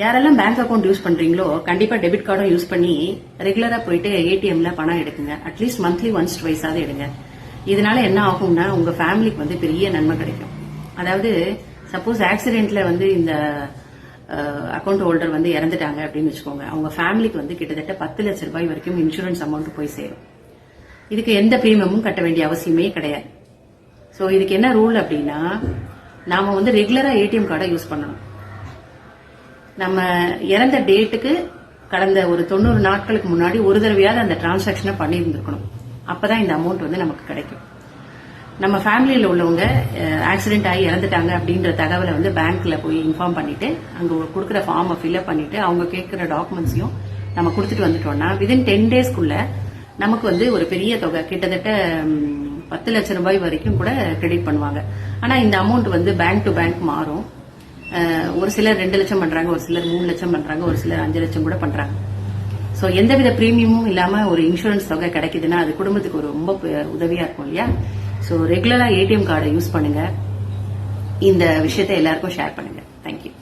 யாரெல்லாம் bank account use பண்றீங்களோ கண்டிப்பா டெபிட் கார்டும் யூஸ் பண்ணி ரெகுலரா போயிட்டு ஏடிஎம்ல பணம் எடுக்குங்க. அட்லீஸ்ட் மந்த்லி ஒன்ஸ் ட்வைஸாவது எடுங்க. இதனால என்ன ஆகும்னா உங்க ஃபேமிலிக்கு வந்து பெரிய நன்மை கிடைக்கும். அதாவது சப்போஸ் ஆக்சிடென்ட்ல வந்து இந்த அக்கௌண்ட் ஹோல்டர் வந்து இறந்துட்டாங்க அப்படின்னு வச்சுக்கோங்க, அவங்க ஃபேமிலிக்கு வந்து கிட்டத்தட்ட 10 லட்சம் ரூபாய் வரைக்கும் இன்சூரன்ஸ் அமௌண்ட் போய் சேரும். இதுக்கு எந்த பிரீமியமும் கட்ட வேண்டிய அவசியமே கிடையாது. சோ இதுக்கு என்ன ரூல் அப்படின்னா, நாம வந்து ரெகுலரா ஏடிஎம் கார்டை யூஸ் பண்ணணும். நம்ம இறந்த டேட்டுக்கு கடந்த ஒரு 90 நாட்களுக்கு முன்னாடி ஒரு தடவையாவது அந்த டிரான்சாக்சனை பண்ணியிருந்திருக்கணும். அப்பதான் இந்த அமௌண்ட் வந்து நமக்கு கிடைக்கும். நம்ம ஃபேமிலியில் உள்ளவங்க ஆக்சிடென்ட் ஆகி இறந்துட்டாங்க அப்படின்ற தகவலை வந்து பேங்க்ல போய் இன்ஃபார்ம் பண்ணிட்டு அங்க கொடுக்குற ஃபார்மை ஃபில்அப் பண்ணிட்டு அவங்க கேட்கிற டாக்குமெண்ட்ஸையும் நம்ம கொடுத்துட்டு வந்துட்டோம்னா விதின் 10 டேஸ்க்குள்ள நமக்கு வந்து ஒரு பெரிய தொகை கிட்டத்தட்ட 10 லட்சம் ரூபாய் வரைக்கும் கூட கிரெடிட் பண்ணுவாங்க. ஆனா இந்த அமௌண்ட் வந்து பேங்க் டு பேங்க் மாறும். ஒரு சிலர் 2 லட்சம் பண்றாங்க, ஒரு சிலர் 3 லட்சம் பண்றாங்க, ஒரு சிலர் 5 லட்சம் கூட பண்றாங்க. சோ எந்தவித பிரீமியமும் இல்லாம ஒரு இன்சூரன்ஸ் தொகை கிடைக்குதுன்னா அது குடும்பத்துக்கு ஒரு ரொம்ப உதவியா இருக்கும் இல்லையா? சோ ரெகுலரா ஏடிஎம் கார்டை யூஸ் பண்ணுங்க. இந்த விஷயத்தை எல்லாருக்கும் ஷேர் பண்ணுங்க. தேங்க்யூ.